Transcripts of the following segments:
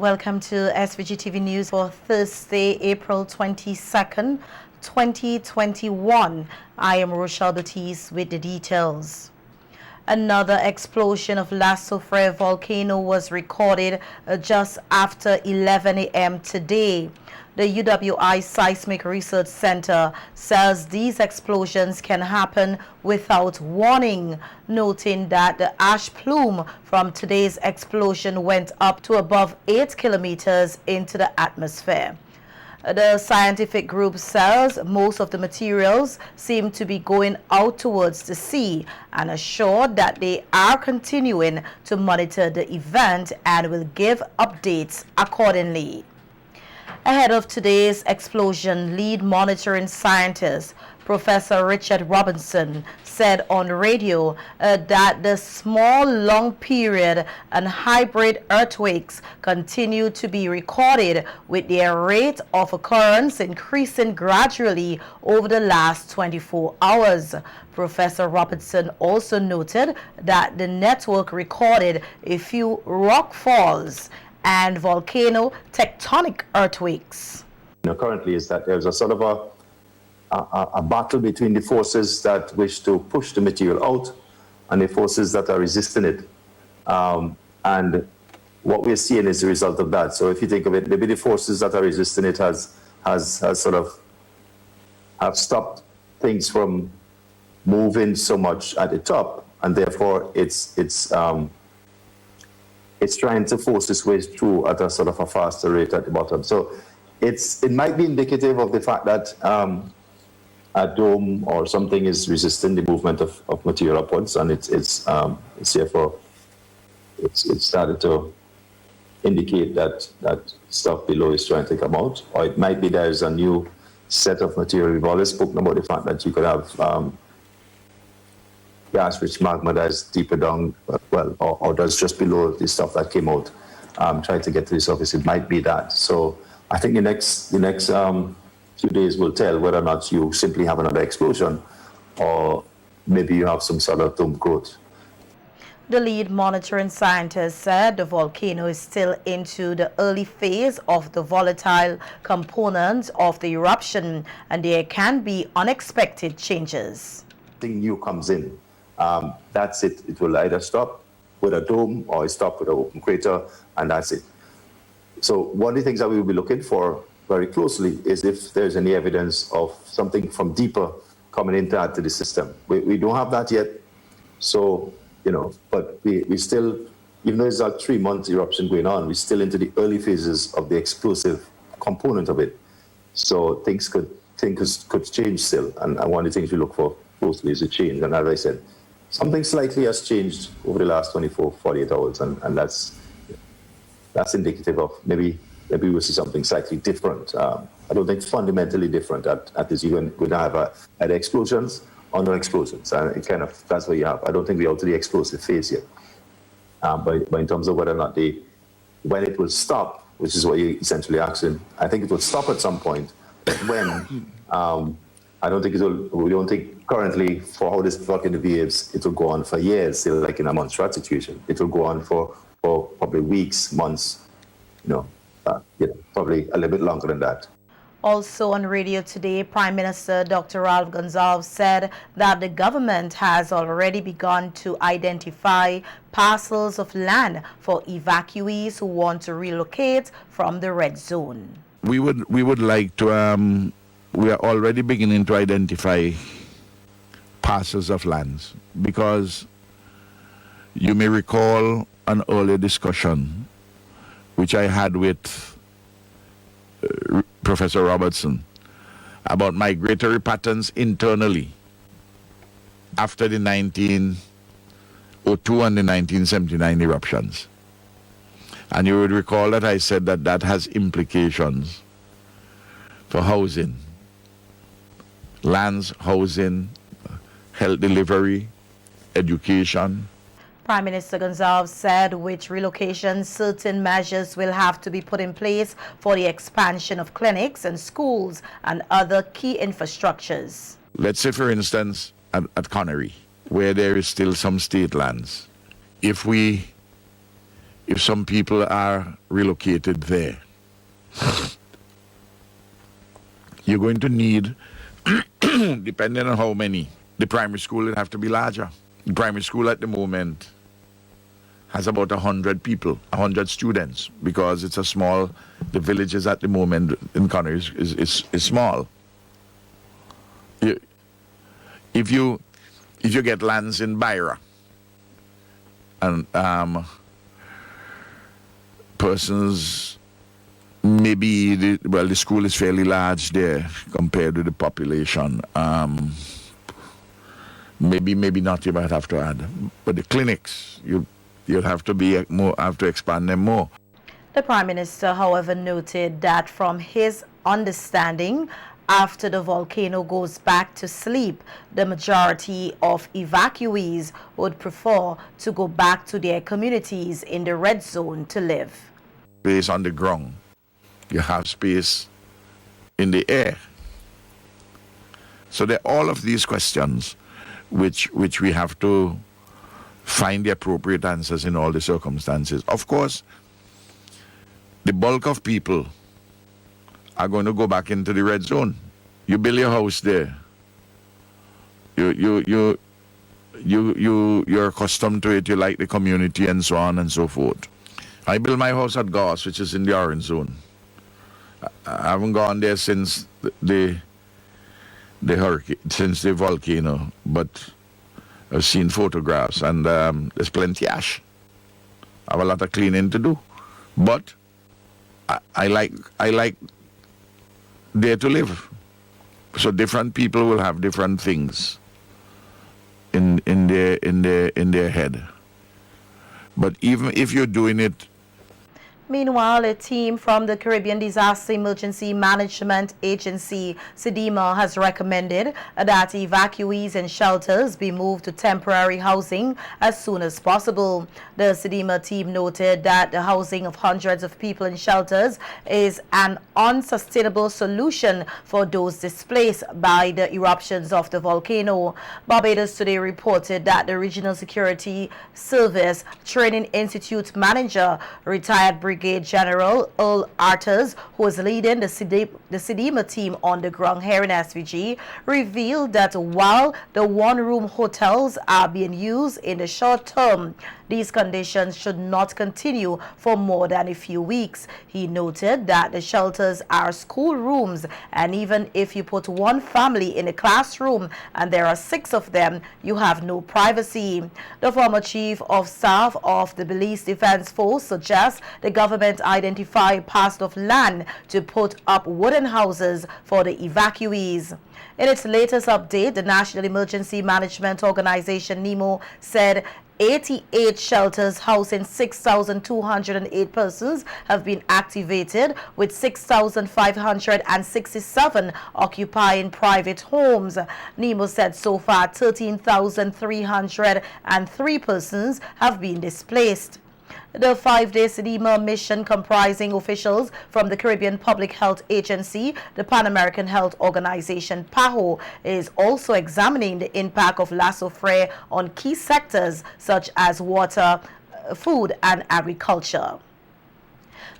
Welcome to SVG-TV News for Thursday, April 22nd, 2021. I am Rochelle Batiste with the details. Another explosion of La Soufrière volcano was recorded just after 11 a.m. today. The UWI Seismic Research Center says these explosions can happen without warning, noting that the ash plume from today's explosion went up to above 8 kilometers into the atmosphere. The scientific group says most of the materials seem to be going out towards the sea and assured that they are continuing to monitor the event and will give updates accordingly. Ahead of today's explosion, lead monitoring scientist Professor Richard Robinson said on radio that the small, long period and hybrid earthquakes continue to be recorded, with their rate of occurrence increasing gradually over the last 24 hours. Professor Robinson also noted that the network recorded a few rock falls and volcano tectonic earthquakes. Currently is that there's a sort of a battle between the forces that wish to push the material out and the forces that are resisting it. And what we're seeing is the result of that. So if you think of it, maybe the forces that are resisting it has sort of have stopped things from moving so much at the top, and therefore it's trying to force its way through at a sort of a faster rate at the bottom. So it might be indicative of the fact that a dome or something is resisting the movement of material upwards, and it's therefore it's started to indicate that stuff below is trying to come out. Or it might be there's a new set of material. We've always spoken about the fact that you could have gas-rich magma that's deeper down, or that's just below the stuff that came out, trying to get to the surface. It might be that. So I think the next few days will tell whether or not you simply have another explosion, or maybe you have some sort of dome growth. The lead monitoring scientist said the volcano is still into the early phase of the volatile components of the eruption, and there can be unexpected changes. Something new comes in. That's it. It will either stop with a dome or it stop with an open crater, and that's it. So one of the things that we will be looking for very closely is if there's any evidence of something from deeper coming into the system. We don't have that yet. So, but we still, even though it's a 3-month eruption going on, we're still into the early phases of the explosive component of it. So things could change still. And one of the things we look for closely is a change. And as I said, something slightly has changed over the last 24, 48 hours. And that's indicative of maybe we'll see something slightly different. I don't think fundamentally different at this. You're going to have either explosions or no explosions. And that's what you have. I don't think we're out to the explosive phase yet. But in terms of whether or not when it will stop, which is what you're essentially asking, I think it will stop at some point. But when, I don't think we don't think currently, for how this volcano behaves, it will go on for years, still like in a Montserrat situation. It will go on for probably weeks, months, probably a little bit longer than that. Also on radio today, Prime Minister Dr. Ralph Gonsalves said that the government has already begun to identify parcels of land for evacuees who want to relocate from the red zone. We would like to, we are already beginning to identify parcels of lands, because you may recall an earlier discussion which I had with Professor Robertson about migratory patterns internally after the 1902 and the 1979 eruptions. And you would recall that I said that has implications for housing, lands, housing, health delivery, education. Prime Minister Gonsalves said with relocation, certain measures will have to be put in place for the expansion of clinics and schools and other key infrastructures. Let's say, for instance, at Connery, where there is still some state lands. If we if some people are relocated there, you're going to need, depending on how many, the primary school will have to be larger. The primary school at the moment has about 100 people, 100 students, because it's a small, the villages at the moment in Connery is small. If you get lands in Byra, and persons, maybe, the school is fairly large there compared to the population. Maybe not, you might have to add. But the clinics, you'll have to expand them more. The Prime Minister, however, noted that from his understanding, after the volcano goes back to sleep, the majority of evacuees would prefer to go back to their communities in the red zone to live. Space on the ground, you have space in the air. So there are all of these questions which we have to find the appropriate answers in all the circumstances. Of course, the bulk of people are going to go back into the red zone. You build your house there. You're accustomed to it. You like the community and so on and so forth. I built my house at Goss, which is in the orange zone. I haven't gone there since the hurricane, since the volcano, but I've seen photographs, and there's plenty of ash. I have a lot of cleaning to do, but I like there to live. So different people will have different things in their head. But even if you're doing it. Meanwhile, a team from the Caribbean Disaster Emergency Management Agency, SVG-TV, has recommended that evacuees and shelters be moved to temporary housing as soon as possible. The SVG-TV team noted that the housing of hundreds of people in shelters is an unsustainable solution for those displaced by the eruptions of the volcano. Barbados Today reported that the Regional Security Service Training Institute manager, retired Brigadier General Earl Arters, who was leading the SVG-TV team on the ground here in SVG, revealed that while the one-room hotels are being used in the short term, these conditions should not continue for more than a few weeks. He noted that the shelters are school rooms, and even if you put one family in a classroom and there are 6 of them, you have no privacy. The former Chief of Staff of the Belize Defense Force suggests the government identify parcels of land to put up wooden houses for the evacuees. In its latest update, the National Emergency Management Organization, NEMO, said 88 shelters housing 6,208 persons have been activated, with 6,567 occupying private homes. NEMO said so far 13,303 persons have been displaced. The 5-day SVG-TV mission, comprising officials from the Caribbean Public Health Agency, the Pan American Health Organization, PAHO, is also examining the impact of La Soufrière on key sectors such as water, food, and agriculture.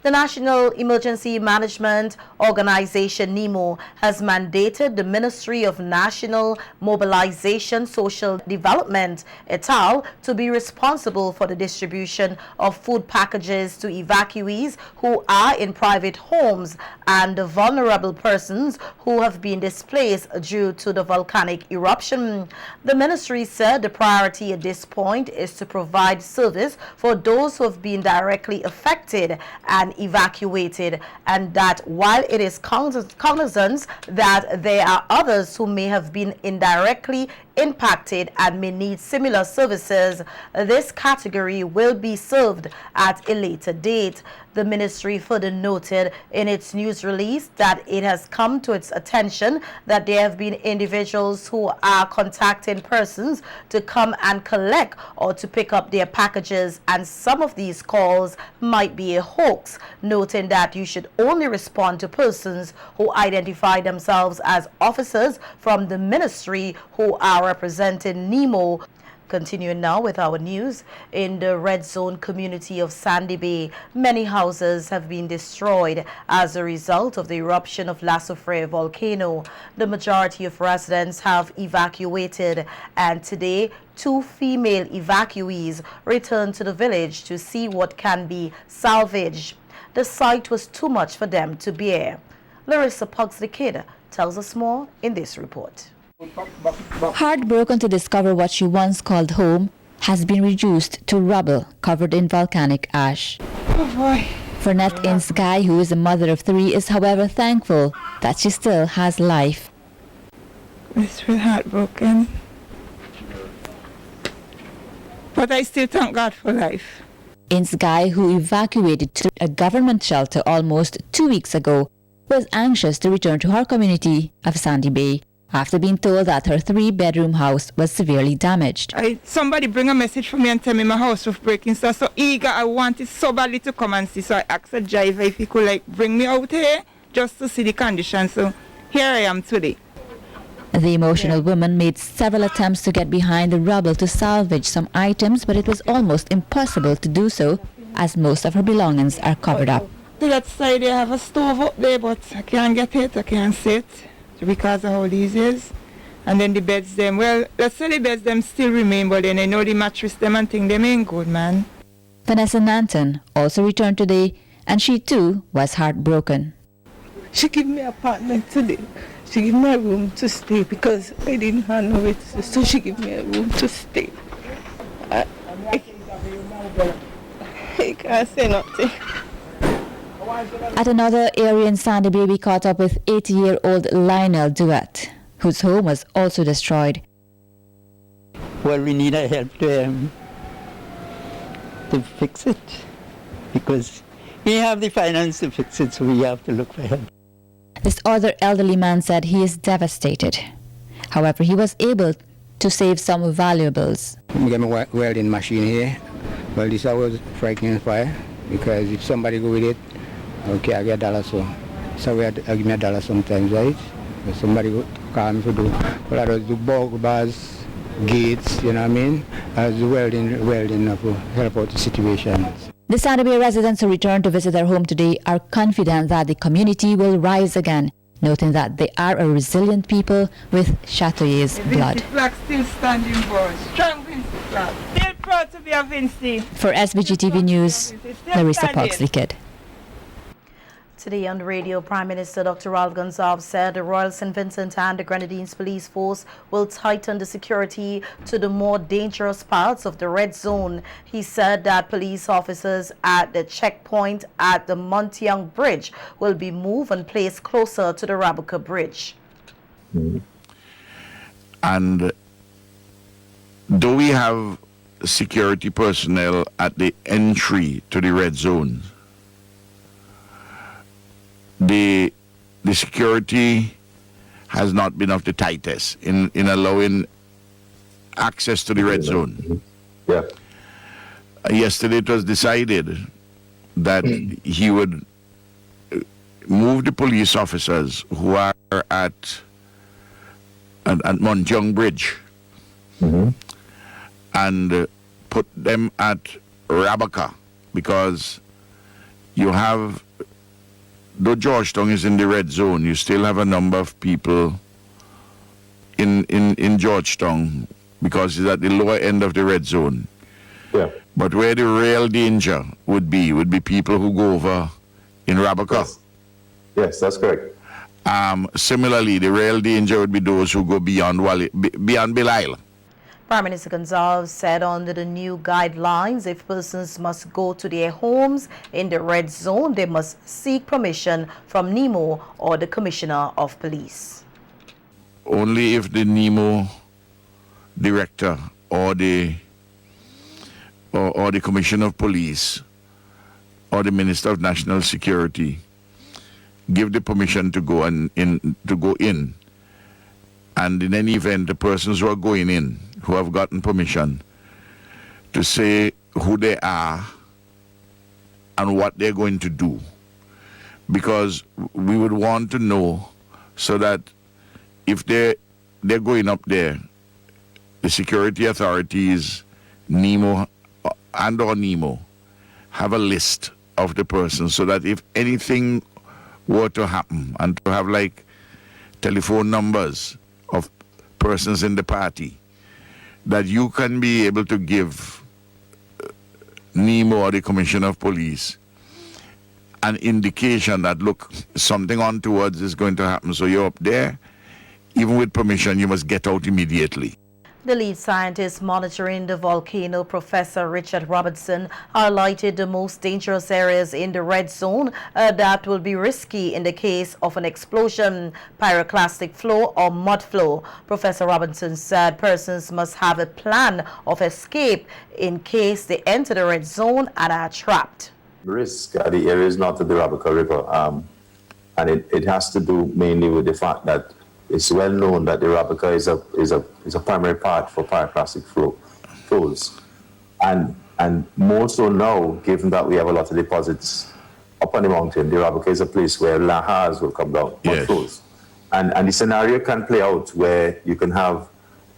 The National Emergency Management Organization, NEMO, has mandated the Ministry of National Mobilization Social Development, et al., to be responsible for the distribution of food packages to evacuees who are in private homes and the vulnerable persons who have been displaced due to the volcanic eruption. The ministry said the priority at this point is to provide service for those who have been directly affected and evacuated, and that while it is cognizant that there are others who may have been indirectly impacted and may need similar services, this category will be served at a later date. The ministry further noted in its news release that it has come to its attention that there have been individuals who are contacting persons to come and collect or to pick up their packages, and some of these calls might be a hoax, noting that you should only respond to persons who identify themselves as officers from the ministry who are representing NEMO. Continuing now with our news, in the red zone community of Sandy Bay, many houses have been destroyed as a result of the eruption of La Soufrière volcano. The majority of residents have evacuated, and today 2 female evacuees returned to the village to see what can be salvaged. The sight was too much for them to bear. Larissa Pugsley Kid tells us more in this report. Heartbroken to discover what she once called home has been reduced to rubble covered in volcanic ash. Oh boy. Fernette Insky, who is a mother of 3, is however thankful that she still has life. It's really heartbroken. But I still thank God for life. Insky, who evacuated to a government shelter almost 2 weeks ago, was anxious to return to her community of Sandy Bay after being told that her 3-bedroom house was severely damaged. Somebody bring a message for me and tell me my house was breaking, so I was so eager. I wanted so badly to come and see, so I asked the driver if he could bring me out here just to see the condition. So here I am today. The emotional woman made several attempts to get behind the rubble to salvage some items, but it was almost impossible to do so as most of her belongings are covered up. To that side I have a stove up there, but I can't get it, I can't sit because of how these is. And then the beds them, well, let's say the beds them still remain, but then I know the mattress them and thing them ain't good, man. Vanessa Nanton also returned today, and she too was heartbroken. She gave me an apartment today. She gave me a room to stay because I didn't have no way to, so she gave me a room to stay. I can't say nothing. At another area in Sandy Bay, we caught up with 80-year-old Lionel Duet, whose home was also destroyed. Well, we need help to fix it, because we have the finance to fix it, so we have to look for help. This other elderly man said he is devastated. However, he was able to save some valuables. I get my welding machine here. Well, this I was frightening fire, because if somebody go with it, okay, I get $1. So I give me $1 sometimes, right? But somebody go call me for do. Well, I do bulk bars, gates, you know what I mean? As welding to help out the situation. The Sandy Bay residents who returned to visit their home today are confident that the community will rise again, noting that they are a resilient people with Chatoyer's blood. Flag still standing, boy. Strong Vinci flag. Still proud to be a Vinci. For SVG-TV News, Larissa Pugsley Kid. Today on the radio, Prime Minister Dr. Ralph Gonsalves said the Royal St. Vincent and the Grenadines Police Force will tighten the security to the more dangerous parts of the red zone. He said that police officers at the checkpoint at the Montiang Bridge will be moved and placed closer to the Rabuka Bridge. And do we have security personnel at the entry to the red zone? The security has not been of the tightest in allowing access to the red zone. Yeah. Yesterday it was decided that he would move the police officers who are at Montiang Bridge and put them at Rabuka, because you have, though Georgetown is in the red zone, you still have a number of people in Georgetown because it's at the lower end of the red zone. Yeah. But where the real danger would be people who go over in Rabuka. Yes, that's correct. Similarly, the real danger would be those who go beyond Belial. Prime Minister Gonsalves said under the new guidelines, if persons must go to their homes in the red zone, they must seek permission from NEMO or the Commissioner of Police. Only if the NEMO director or the Commissioner of Police or the Minister of National Security give the permission to go in. And in any event, the persons who are going in, who have gotten permission, to say who they are and what they're going to do. Because we would want to know so that if they're going up there, the security authorities, NEMO or NEMO, have a list of the persons so that if anything were to happen, and to have like telephone numbers of persons in the party, that you can be able to give NEMO or the Commissioner of Police an indication that, look, something untoward is going to happen. So you're up there, even with permission, you must get out immediately. The lead scientist monitoring the volcano, Professor Richard Robertson, highlighted the most dangerous areas in the red zone that will be risky in the case of an explosion, pyroclastic flow or mud flow. Professor Robertson said persons must have a plan of escape in case they enter the red zone and are trapped. Risk are the areas north of the Rabaca River, and it has to do mainly with the fact that it's well known that the Rabaca is a primary part for pyroclastic flows, and more so now, given that we have a lot of deposits up on the mountain. The Rabaca is a place where lahars will come down, mud flows, and the scenario can play out where you can have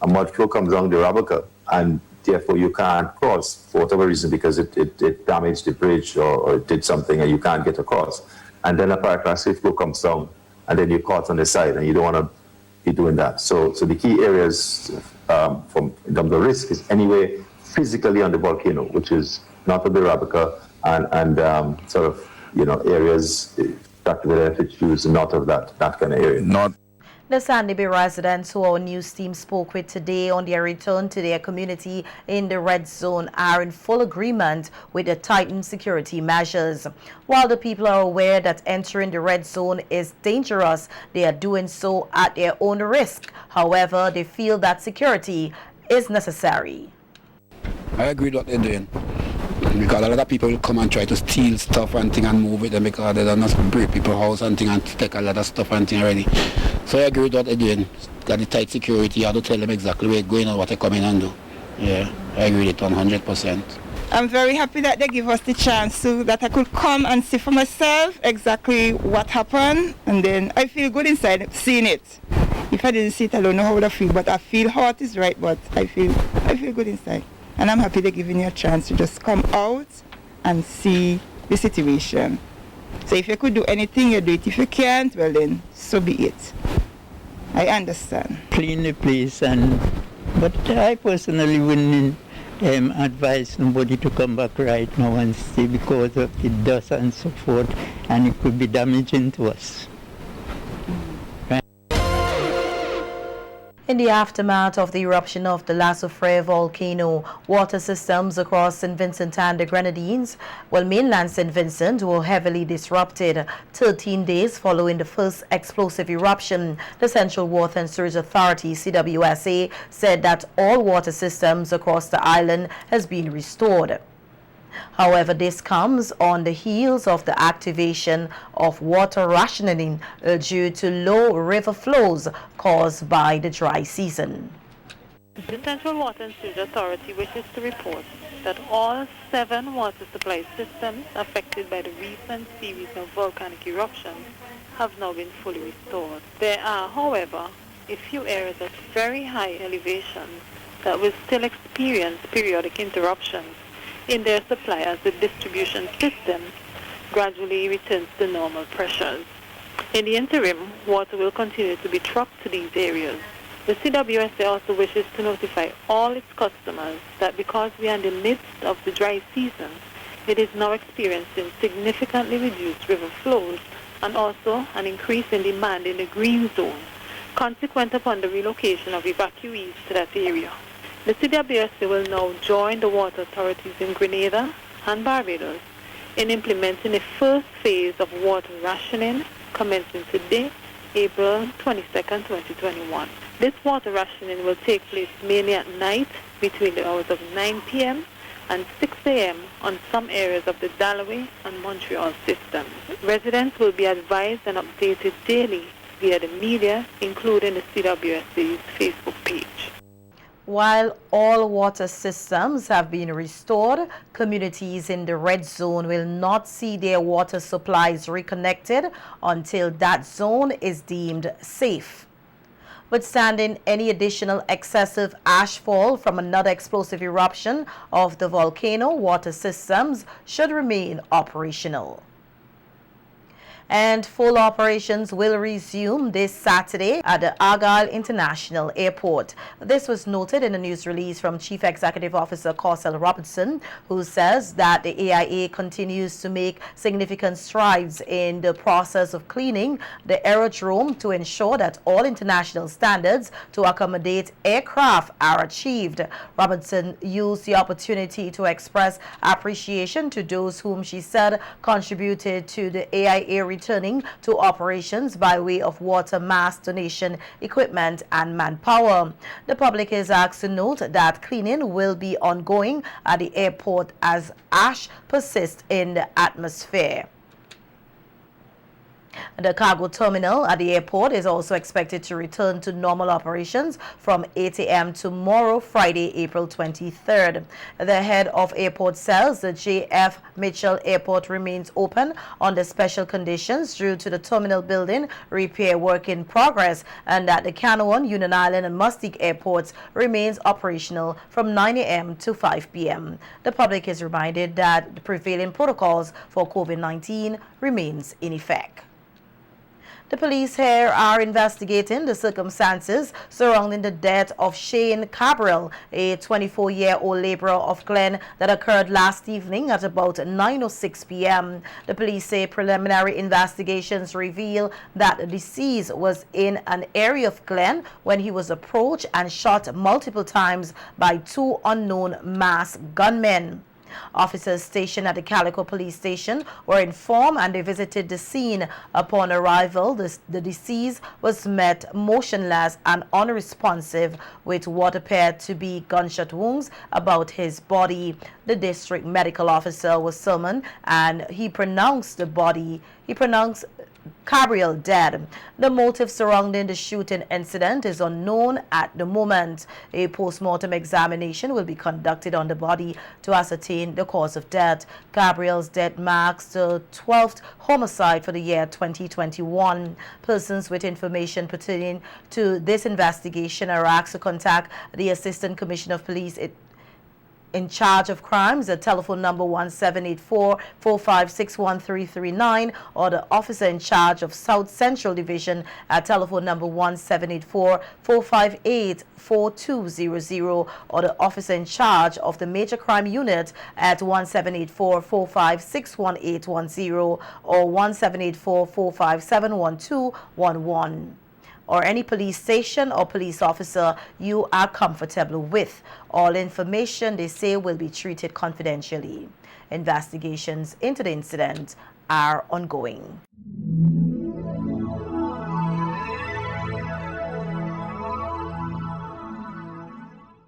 a mud flow comes down the Rabaca, and therefore you can't cross for whatever reason because it damaged the bridge or it did something and you can't get across, and then a pyroclastic flow comes down, and then you're caught on the side, and you don't want to be doing that. So the key areas from in terms of risk is anywhere physically on the volcano, which is north of the Rabaca and sort of areas that will benefit you north of that kind of area. The Sandy Bay residents who our news team spoke with today on their return to their community in the red zone are in full agreement with the tightened security measures. While the people are aware that entering the red zone is dangerous, they are doing so at their own risk. However, they feel that security is necessary. I agree with what they're doing, because a lot of people come and try to steal stuff and thing and move with them because they don't know break people's house and thing and take a lot of stuff and thing already. So I agree with what they're doing. Got the tight security, you have to tell them exactly where they're going and what they're coming and do. Yeah, I agree with it 100%. I'm very happy that they give us the chance so that I could come and see for myself exactly what happened, and then I feel good inside seeing it. If I didn't see it, I don't know how I would feel, but I feel heart is right, but I feel good inside. And I'm happy they're giving you a chance to just come out and see the situation. So if you could do anything, you do it. If you can't, well then, so be it. I understand. Clean the place, but I personally wouldn't advise nobody to come back right now and stay because of the dust and so forth, and it could be damaging to us. In the aftermath of the eruption of the La Soufrière volcano, water systems across St. Vincent and the Grenadines, mainland St. Vincent, were heavily disrupted 13 days following the first explosive eruption. The Central Water and Sewage Authority, CWSA, said that all water systems across the island has been restored. However, this comes on the heels of the activation of water rationing due to low river flows caused by the dry season. The Central Water and Sewage Authority wishes to report that all 7 water supply systems affected by the recent series of volcanic eruptions have now been fully restored. There are, however, a few areas of very high elevation that will still experience periodic interruptions in their supply as the distribution system gradually returns to normal pressures. In the interim, water will continue to be trucked to these areas. The CWSA also wishes to notify all its customers that because we are in the midst of the dry season, it is now experiencing significantly reduced river flows and also an increase in demand in the green zone, consequent upon the relocation of evacuees to that area. The CWSA will now join the water authorities in Grenada and Barbados in implementing a first phase of water rationing commencing today, April 22, 2021. This water rationing will take place mainly at night between the hours of 9 p.m. and 6 a.m. on some areas of the Dalloway and Montreal systems. Residents will be advised and updated daily via the media, including the CWSA's Facebook page. While all water systems have been restored, communities in the red zone will not see their water supplies reconnected until that zone is deemed safe. withstanding any additional excessive ash fall from another explosive eruption of the volcano. Water systems should remain operational. And full operations will resume this Saturday at the Argyle International Airport. This was noted in a news release from Chief Executive Officer Corsell Robertson, who says that the AIA continues to make significant strides in the process of cleaning the aerodrome to ensure that all international standards to accommodate aircraft are achieved. Robertson used the opportunity to express appreciation to those whom she said contributed to the AIA returning to operations by way of water mass donation, equipment and manpower. The public is asked to note that cleaning will be ongoing at the airport as ash persists in the atmosphere. The cargo terminal at the airport is also expected to return to normal operations from 8 a.m. tomorrow, Friday, April 23rd. The head of airport says the J.F. Mitchell Airport remains open under special conditions due to the terminal building repair work in progress, and that the Canouan, Union Island and Mustique airports remains operational from 9 a.m. to 5 p.m. The public is reminded that the prevailing protocols for COVID-19 remains in effect. The police here are investigating the circumstances surrounding the death of Shane Cabral, a 24-year-old laborer of Glen, that occurred last evening at about 9:06 p.m. The police say preliminary investigations reveal that the deceased was in an area of Glen when he was approached and shot multiple times by two unknown masked gunmen. Officers stationed at the Calico police station were informed and they visited the scene. Upon arrival, the deceased was met motionless and unresponsive with what appeared to be gunshot wounds about his body. The district medical officer was summoned and he pronounced Cabral dead. The motive surrounding the shooting incident is unknown at the moment. A post-mortem examination will be conducted on the body to ascertain the cause of death. Cabral's death marks the 12th homicide for the year 2021. Persons with information pertaining to this investigation are asked to contact the Assistant Commissioner of Police in charge of crimes at telephone number 1784-456-1339 or the officer in charge of South Central Division at telephone number 1784-458-4200 or the officer in charge of the Major Crime Unit at 1784-456-1810 or 1784-457-1211. or any police station or police officer you are comfortable with. All information, they say, will be treated confidentially. Investigations into the incident are ongoing.